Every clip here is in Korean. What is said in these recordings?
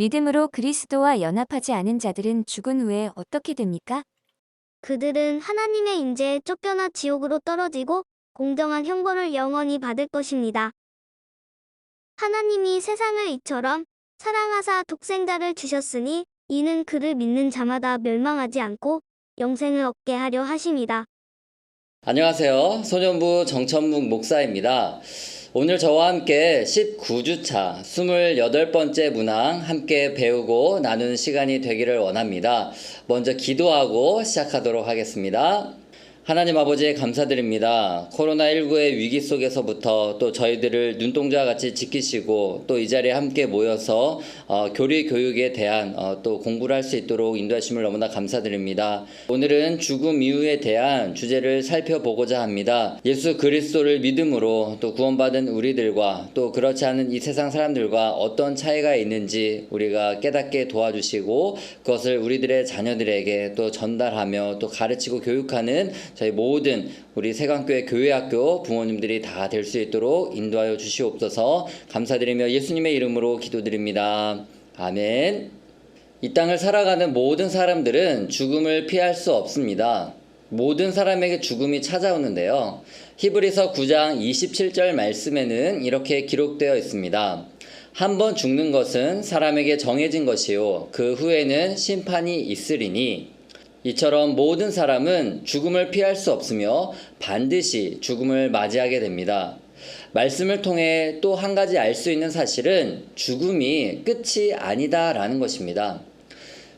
믿음으로 그리스도와 연합하지 않은 자들은 죽은 후에 어떻게 됩니까? 그들은 하나님의 임재에 쫓겨나 지옥으로 떨어지고 공정한 형벌을 영원히 받을 것입니다. 하나님이 세상을 이처럼 사랑하사 독생자를 주셨으니 이는 그를 믿는 자마다 멸망하지 않고 영생을 얻게 하려 하심이다. 안녕하세요. 소년부 정천묵 목사입니다. 오늘 저와 함께 19주차 28번째 문항 함께 배우고 나누는 시간이 되기를 원합니다. 먼저 기도하고 시작하도록 하겠습니다. 하나님 아버지 감사드립니다. 코로나19의 위기 속에서부터 또 저희들을 눈동자와 같이 지키시고 또 이 자리에 함께 모여서 교리 교육에 대한 또 공부를 할 수 있도록 인도하심을 너무나 감사드립니다. 오늘은 죽음 이후에 대한 주제를 살펴보고자 합니다. 예수 그리스도를 믿음으로 또 구원받은 우리들과 또 그렇지 않은 이 세상 사람들과 어떤 차이가 있는지 우리가 깨닫게 도와주시고 그것을 우리들의 자녀들에게 또 전달하며 또 가르치고 교육하는 저희 모든 우리 세강교회 교회학교 부모님들이 다 될 수 있도록 인도하여 주시옵소서. 감사드리며 예수님의 이름으로 기도드립니다. 아멘. 이 땅을 살아가는 모든 사람들은 죽음을 피할 수 없습니다. 모든 사람에게 죽음이 찾아오는데요. 히브리서 9장 27절 말씀에는 이렇게 기록되어 있습니다. 한 번 죽는 것은 사람에게 정해진 것이요 그 후에는 심판이 있으리니 이처럼 모든 사람은 죽음을 피할 수 없으며 반드시 죽음을 맞이하게 됩니다. 말씀을 통해 또 한 가지 알 수 있는 사실은 죽음이 끝이 아니다라는 것입니다.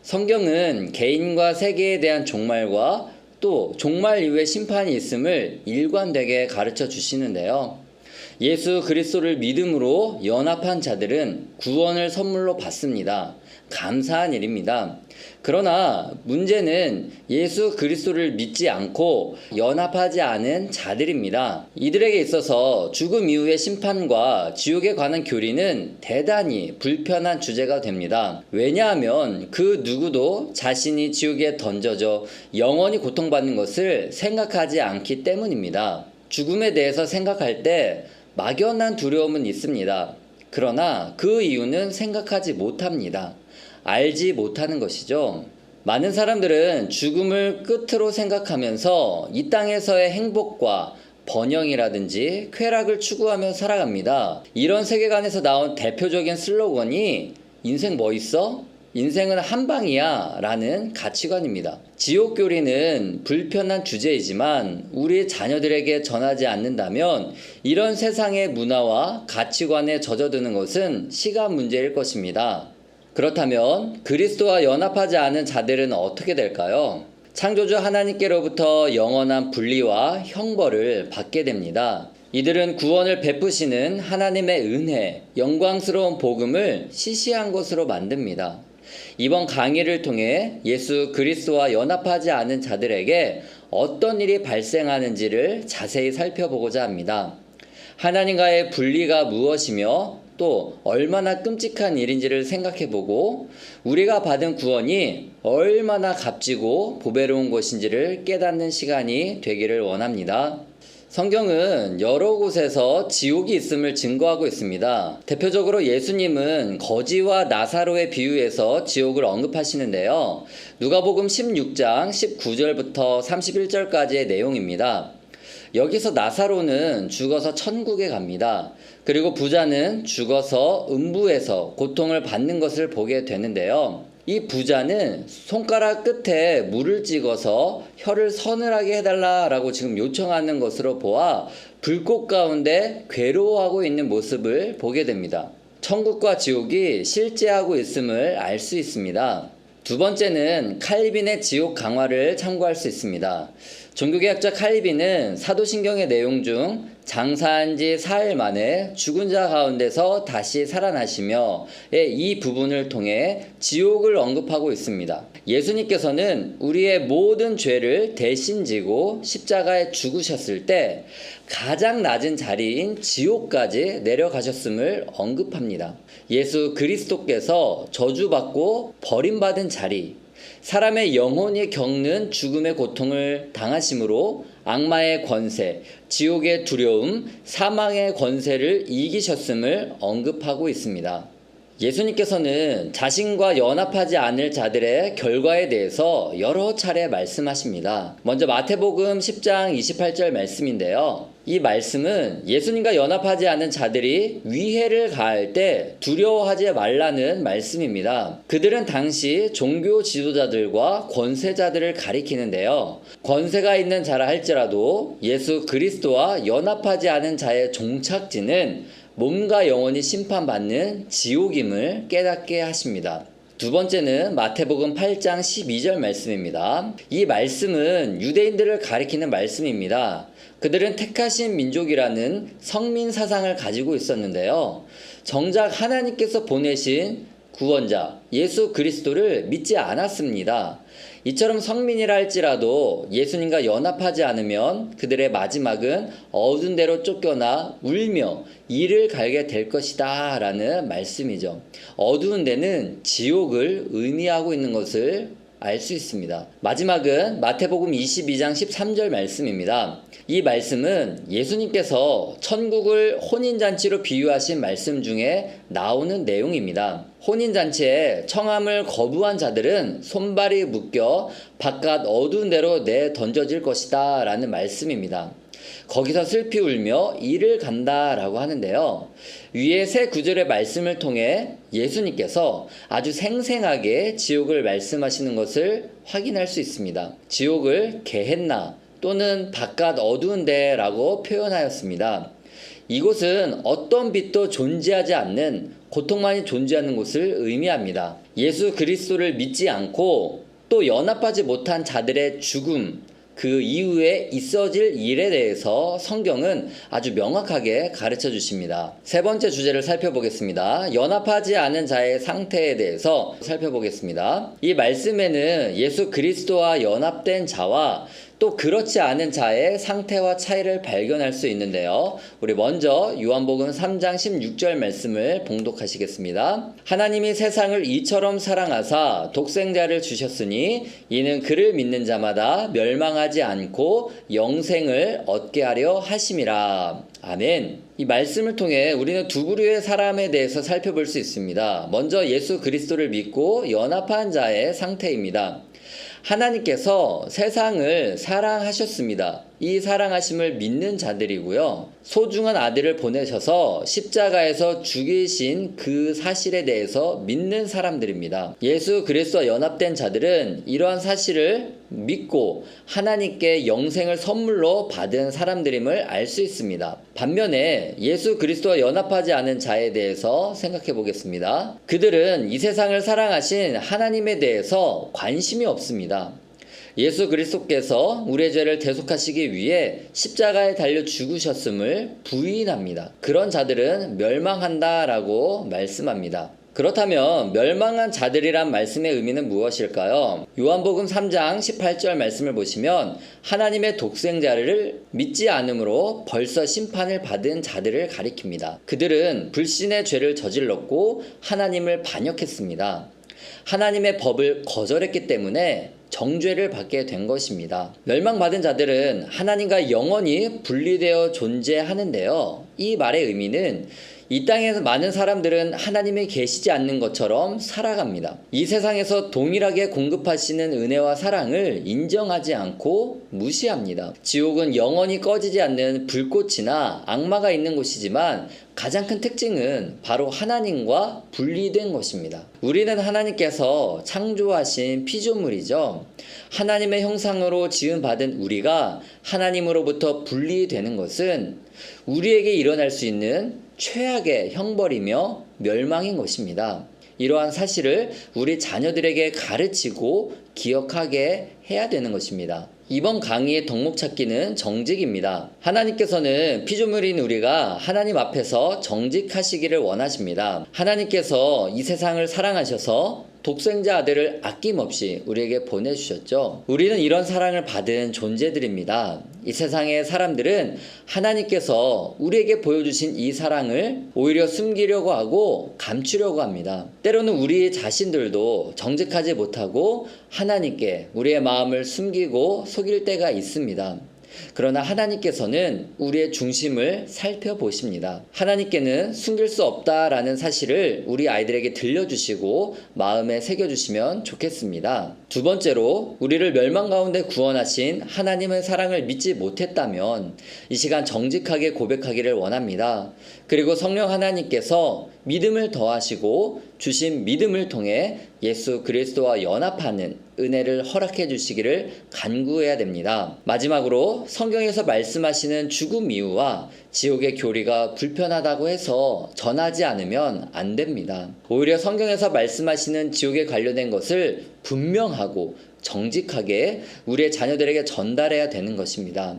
성경은 개인과 세계에 대한 종말과 또 종말 이후에 심판이 있음을 일관되게 가르쳐 주시는데요. 예수 그리스도를 믿음으로 연합한 자들은 구원을 선물로 받습니다. 감사한 일입니다. 그러나 문제는 예수 그리스도를 믿지 않고 연합하지 않은 자들입니다. 이들에게 있어서 죽음 이후의 심판과 지옥에 관한 교리는 대단히 불편한 주제가 됩니다. 왜냐하면 그 누구도 자신이 지옥에 던져져 영원히 고통받는 것을 생각하지 않기 때문입니다. 죽음에 대해서 생각할 때 막연한 두려움은 있습니다. 그러나 그 이유는 생각하지 못합니다. 알지 못하는 것이죠. 많은 사람들은 죽음을 끝으로 생각하면서 이 땅에서의 행복과 번영이라든지 쾌락을 추구하며 살아갑니다. 이런 세계관에서 나온 대표적인 슬로건이 인생 뭐 있어? 인생은 한 방이야 라는 가치관입니다. 지옥교리는 불편한 주제이지만 우리 자녀들에게 전하지 않는다면 이런 세상의 문화와 가치관에 젖어드는 것은 시간 문제일 것입니다. 그렇다면 그리스도와 연합하지 않은 자들은 어떻게 될까요? 창조주 하나님께로부터 영원한 분리와 형벌을 받게 됩니다. 이들은 구원을 베푸시는 하나님의 은혜, 영광스러운 복음을 시시한 것으로 만듭니다. 이번 강의를 통해 예수 그리스도와 연합하지 않은 자들에게 어떤 일이 발생하는지를 자세히 살펴보고자 합니다. 하나님과의 분리가 무엇이며 또 얼마나 끔찍한 일인지를 생각해보고 우리가 받은 구원이 얼마나 값지고 보배로운 것인지를 깨닫는 시간이 되기를 원합니다. 성경은 여러 곳에서 지옥이 있음을 증거하고 있습니다. 대표적으로 예수님은 거지와 나사로의 비유에서 지옥을 언급하시는데요. 누가복음 16장 19절부터 31절까지의 내용입니다. 여기서 나사로는 죽어서 천국에 갑니다. 그리고 부자는 죽어서 음부에서 고통을 받는 것을 보게 되는데요. 이 부자는 손가락 끝에 물을 찍어서 혀를 서늘하게 해달라라고 지금 요청하는 것으로 보아 불꽃 가운데 괴로워하고 있는 모습을 보게 됩니다. 천국과 지옥이 실제하고 있음을 알 수 있습니다. 두 번째는 칼빈의 지옥 강화를 참고할 수 있습니다. 종교개혁자 칼빈은 사도신경의 내용 중 장사한 지 사흘 만에 죽은 자 가운데서 다시 살아나시며 이 부분을 통해 지옥을 언급하고 있습니다. 예수님께서는 우리의 모든 죄를 대신 지고 십자가에 죽으셨을 때 가장 낮은 자리인 지옥까지 내려가셨음을 언급합니다. 예수 그리스도께서 저주받고 버림받은 자리, 사람의 영혼이 겪는 죽음의 고통을 당하심으로 악마의 권세, 지옥의 두려움, 사망의 권세를 이기셨음을 언급하고 있습니다. 예수님께서는 자신과 연합하지 않을 자들의 결과에 대해서 여러 차례 말씀하십니다. 먼저 마태복음 10장 28절 말씀인데요. 이 말씀은 예수님과 연합하지 않은 자들이 위해를 가할 때 두려워하지 말라는 말씀입니다. 그들은 당시 종교 지도자들과 권세자들을 가리키는데요. 권세가 있는 자라 할지라도 예수 그리스도와 연합하지 않은 자의 종착지는 몸과 영혼이 심판받는 지옥임을 깨닫게 하십니다. 두 번째는 마태복음 8장 12절 말씀입니다. 이 말씀은 유대인들을 가리키는 말씀입니다. 그들은 택하신 민족이라는 성민 사상을 가지고 있었는데요. 정작 하나님께서 보내신 구원자 예수 그리스도를 믿지 않았습니다. 이처럼 성민이라 할지라도 예수님과 연합하지 않으면 그들의 마지막은 어두운 데로 쫓겨나 울며 이를 갈게 될 것이다 라는 말씀이죠. 어두운 데는 지옥을 의미하고 있는 것을 알 수 있습니다. 마지막은 마태복음 22장 13절 말씀입니다. 이 말씀은 예수님께서 천국을 혼인잔치로 비유하신 말씀 중에 나오는 내용입니다. 혼인잔치에 청함을 거부한 자들은 손발이 묶여 바깥 어두운 데로 내던져질 것이다 라는 말씀입니다. 거기서 슬피 울며 이를 간다 라고 하는데요. 위의 세 구절의 말씀을 통해 예수님께서 아주 생생하게 지옥을 말씀하시는 것을 확인할 수 있습니다. 지옥을 게헨나 또는 바깥 어두운 데라고 표현하였습니다. 이곳은 어떤 빛도 존재하지 않는 고통만이 존재하는 곳을 의미합니다. 예수 그리스도를 믿지 않고 또 연합하지 못한 자들의 죽음, 그 이후에 있어질 일에 대해서 성경은 아주 명확하게 가르쳐 주십니다. 세 번째 주제를 살펴보겠습니다. 연합하지 않은 자의 상태에 대해서 살펴보겠습니다. 이 말씀에는 예수 그리스도와 연합된 자와 또 그렇지 않은 자의 상태와 차이를 발견할 수 있는데요. 우리 먼저 요한복음 3장 16절 말씀을 봉독하시겠습니다. 하나님이 세상을 이처럼 사랑하사 독생자를 주셨으니 이는 그를 믿는 자마다 멸망하지 않고 영생을 얻게 하려 하심이라. 아멘. 이 말씀을 통해 우리는 두 부류의 사람에 대해서 살펴볼 수 있습니다. 먼저 예수 그리스도를 믿고 연합한 자의 상태입니다. 하나님께서 세상을 사랑하셨습니다. 이 사랑하심을 믿는 자들이고요. 소중한 아들을 보내셔서 십자가에서 죽이신 그 사실에 대해서 믿는 사람들입니다. 예수 그리스도와 연합된 자들은 이러한 사실을 믿고 하나님께 영생을 선물로 받은 사람들임을 알 수 있습니다. 반면에 예수 그리스도와 연합하지 않은 자에 대해서 생각해 보겠습니다. 그들은 이 세상을 사랑하신 하나님에 대해서 관심이 없습니다. 예수 그리스도께서 우리의 죄를 대속하시기 위해 십자가에 달려 죽으셨음을 부인합니다. 그런 자들은 멸망한다라고 말씀합니다. 그렇다면 멸망한 자들이란 말씀의 의미는 무엇일까요? 요한복음 3장 18절 말씀을 보시면 하나님의 독생자를 믿지 않으므로 벌써 심판을 받은 자들을 가리킵니다. 그들은 불신의 죄를 저질렀고 하나님을 반역했습니다. 하나님의 법을 거절했기 때문에 정죄를 받게 된 것입니다. 멸망받은 자들은 하나님과 영원히 분리되어 존재하는데요. 이 말의 의미는 이 땅에서 많은 사람들은 하나님이 계시지 않는 것처럼 살아갑니다. 이 세상에서 동일하게 공급하시는 은혜와 사랑을 인정하지 않고 무시합니다. 지옥은 영원히 꺼지지 않는 불꽃이나 악마가 있는 곳이지만 가장 큰 특징은 바로 하나님과 분리된 것입니다. 우리는 하나님께서 창조하신 피조물이죠. 하나님의 형상으로 지음받은 우리가 하나님으로부터 분리되는 것은 우리에게 일어날 수 있는 최악의 형벌이며 멸망인 것입니다. 이러한 사실을 우리 자녀들에게 가르치고 기억하게 해야 되는 것입니다. 이번 강의의 덕목 찾기는 정직입니다. 하나님께서는 피조물인 우리가 하나님 앞에서 정직하시기를 원하십니다. 하나님께서 이 세상을 사랑하셔서 독생자 아들을 아낌없이 우리에게 보내주셨죠. 우리는 이런 사랑을 받은 존재들입니다. 이 세상의 사람들은 하나님께서 우리에게 보여주신 이 사랑을 오히려 숨기려고 하고 감추려고 합니다. 때로는 우리 자신들도 정직하지 못하고 하나님께 우리의 마음을 숨기고 속일 때가 있습니다. 그러나 하나님께서는 우리의 중심을 살펴보십니다. 하나님께는 숨길 수 없다라는 사실을 우리 아이들에게 들려주시고 마음에 새겨주시면 좋겠습니다. 두 번째로, 우리를 멸망 가운데 구원하신 하나님의 사랑을 믿지 못했다면 이 시간 정직하게 고백하기를 원합니다. 그리고 성령 하나님께서 믿음을 더하시고 주신 믿음을 통해 예수 그리스도와 연합하는 은혜를 허락해 주시기를 간구해야 됩니다. 마지막으로, 성경에서 말씀하시는 죽음 이후와 지옥의 교리가 불편하다고 해서 전하지 않으면 안 됩니다. 오히려 성경에서 말씀하시는 지옥에 관련된 것을 분명하고 정직하게 우리의 자녀들에게 전달해야 되는 것입니다.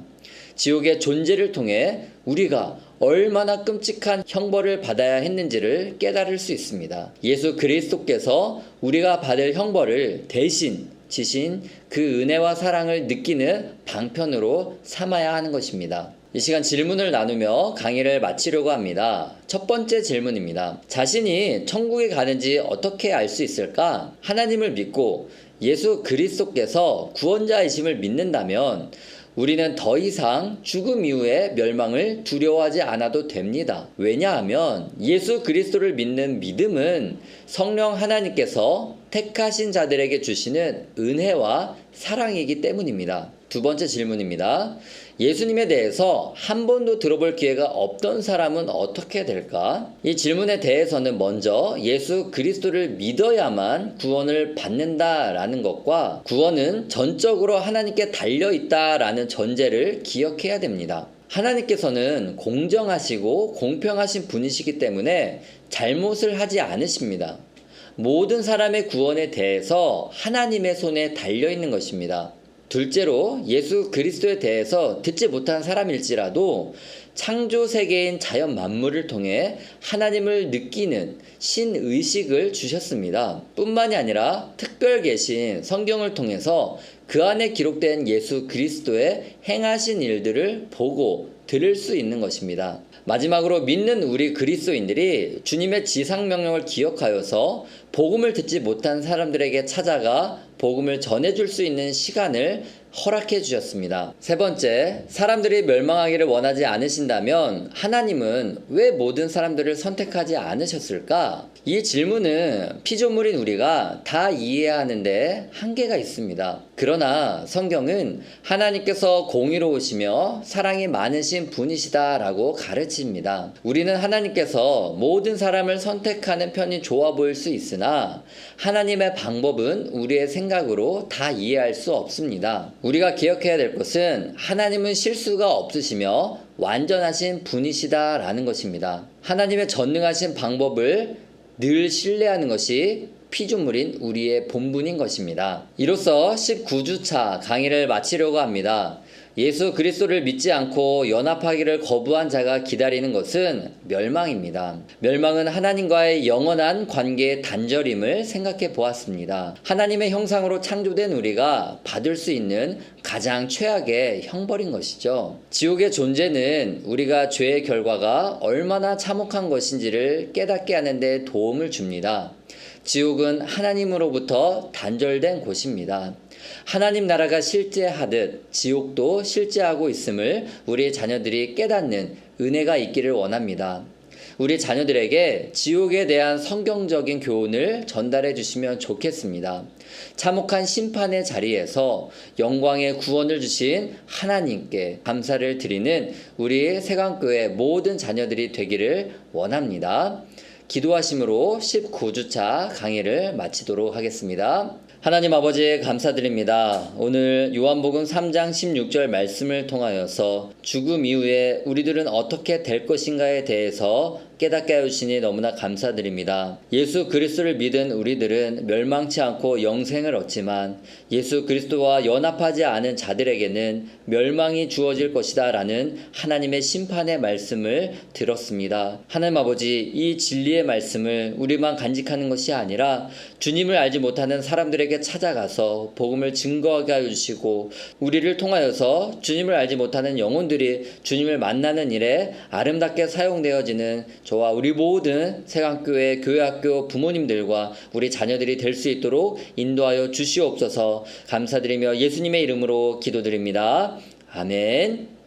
지옥의 존재를 통해 우리가 얼마나 끔찍한 형벌을 받아야 했는지를 깨달을 수 있습니다. 예수 그리스도께서 우리가 받을 형벌을 대신 지신 그 은혜와 사랑을 느끼는 방편으로 삼아야 하는 것입니다. 이 시간 질문을 나누며 강의를 마치려고 합니다. 첫 번째 질문입니다. 자신이 천국에 가는지 어떻게 알 수 있을까? 하나님을 믿고 예수 그리스도께서 구원자이심을 믿는다면 우리는 더 이상 죽음 이후의 멸망을 두려워하지 않아도 됩니다. 왜냐하면 예수 그리스도를 믿는 믿음은 성령 하나님께서 택하신 자들에게 주시는 은혜와 사랑이기 때문입니다. 두 번째 질문입니다. 예수님에 대해서 한 번도 들어볼 기회가 없던 사람은 어떻게 될까? 이 질문에 대해서는 먼저 예수 그리스도를 믿어야만 구원을 받는다라는 것과 구원은 전적으로 하나님께 달려있다라는 전제를 기억해야 됩니다. 하나님께서는 공정하시고 공평하신 분이시기 때문에 잘못을 하지 않으십니다. 모든 사람의 구원에 대해서 하나님의 손에 달려있는 것입니다. 둘째로, 예수 그리스도에 대해서 듣지 못한 사람일지라도 창조 세계인 자연 만물을 통해 하나님을 느끼는 신의식을 주셨습니다. 뿐만이 아니라 특별 계신 성경을 통해서 그 안에 기록된 예수 그리스도의 행하신 일들을 보고 들을 수 있는 것입니다. 마지막으로, 믿는 우리 그리스도인들이 주님의 지상명령을 기억하여서 복음을 듣지 못한 사람들에게 찾아가 복음을 전해줄 수 있는 시간을 허락해 주셨습니다. 세 번째, 사람들이 멸망하기를 원하지 않으신다면 하나님은 왜 모든 사람들을 선택하지 않으셨을까? 이 질문은 피조물인 우리가 다 이해해야 하는데 한계가 있습니다. 그러나 성경은 하나님께서 공의로우시며 사랑이 많으신 분이시다라고 가르칩니다. 우리는 하나님께서 모든 사람을 선택하는 편이 좋아 보일 수 있으나 하나님의 방법은 우리의 생각으로 다 이해할 수 없습니다. 우리가 기억해야 될 것은 하나님은 실수가 없으시며 완전하신 분이시다라는 것입니다. 하나님의 전능하신 방법을 늘 신뢰하는 것이 피조물인 우리의 본분인 것입니다. 이로써 19주차 강의를 마치려고 합니다. 예수 그리스도를 믿지 않고 연합하기를 거부한 자가 기다리는 것은 멸망입니다. 멸망은 하나님과의 영원한 관계의 단절임을 생각해 보았습니다. 하나님의 형상으로 창조된 우리가 받을 수 있는 가장 최악의 형벌인 것이죠. 지옥의 존재는 우리가 죄의 결과가 얼마나 참혹한 것인지를 깨닫게 하는 데 도움을 줍니다. 지옥은 하나님으로부터 단절된 곳입니다. 하나님 나라가 실제하듯 지옥도 실제하고 있음을 우리의 자녀들이 깨닫는 은혜가 있기를 원합니다. 우리 자녀들에게 지옥에 대한 성경적인 교훈을 전달해 주시면 좋겠습니다. 참혹한 심판의 자리에서 영광의 구원을 주신 하나님께 감사를 드리는 우리 세강교회 모든 자녀들이 되기를 원합니다. 기도하심으로 19주차 강의를 마치도록 하겠습니다. 하나님 아버지 감사드립니다. 오늘 요한복음 3장 16절 말씀을 통하여서 죽음 이후에 우리들은 어떻게 될 것인가에 대해서 깨닫게 해주시니 너무나 감사드립니다. 예수 그리스도를 믿은 우리들은 멸망치 않고 영생을 얻지만 예수 그리스도와 연합하지 않은 자들에게는 멸망이 주어질 것이다 라는 하나님의 심판의 말씀을 들었습니다. 하나님 아버지, 이 진리의 말씀을 우리만 간직하는 것이 아니라 주님을 알지 못하는 사람들에게 찾아가서 복음을 증거하게 해주시고 우리를 통하여서 주님을 알지 못하는 영혼들이 주님을 만나는 일에 아름답게 사용되어지는 저와 우리 모든 세강교회 교회학교 부모님들과 우리 자녀들이 될 수 있도록 인도하여 주시옵소서. 감사드리며 예수님의 이름으로 기도드립니다. 아멘.